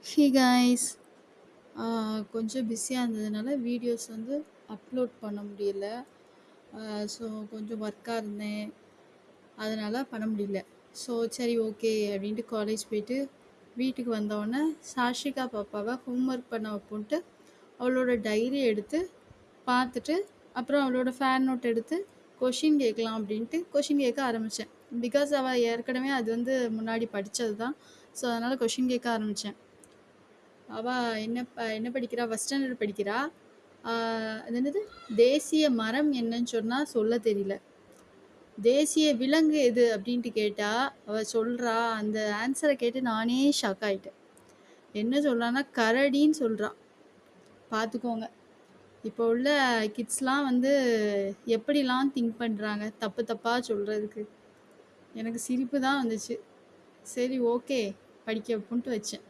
Hey guys கொஞ்சம் பிஸியாக இருந்ததுனால வீடியோஸ் வந்து அப்லோட் பண்ண முடியல. ஸோ கொஞ்சம் ஒர்க்காக இருந்தேன், அதனால் பண்ண முடியல. ஸோ சரி ஓகே அப்படின்ட்டு காலேஜ் போயிட்டு வீட்டுக்கு வந்தோடனே சாஷிகா பாப்பாவை ஹோம்ஒர்க் பண்ண வைப்போன்ட்டு அவளோட டைரி எடுத்து பார்த்துட்டு அப்புறம் அவளோட ஃபேன் நோட் எடுத்து கொஷின் கேட்கலாம் அப்படின்ட்டு கொஷின் கேட்க ஆரம்பித்தேன். பிகாஸ் அவள் ஏற்கனவே அது வந்து முன்னாடி படித்தது தான். ஸோ அதனால் கொஷின் கேட்க ஆரம்பித்தேன். அவள் என்ன படிக்கிறா, ஃபஸ்ட் ஸ்டாண்டர்ட் படிக்கிறா. அது என்னது, தேசிய மரம் என்னன்னு சொன்னால் சொல்ல தெரியல. தேசிய விலங்கு எது அப்படின்ட்டு கேட்டா அவள் சொல்கிறா. அந்த ஆன்சரை கேட்டு நானே ஷாக் ஆகிட்டேன். என்ன சொல்கிறான்னா கரடின்னு சொல்கிறான். பார்த்துக்கோங்க, இப்போ உள்ள கிட்ஸ்லாம் வந்து எப்படிலாம் திங்க் பண்ணுறாங்க தப்பு தப்பாக சொல்கிறதுக்கு. எனக்கு சிரிப்பு தான் வந்துச்சு. சரி ஓகே படிக்க வைப்புன்ட்டு வச்சேன்.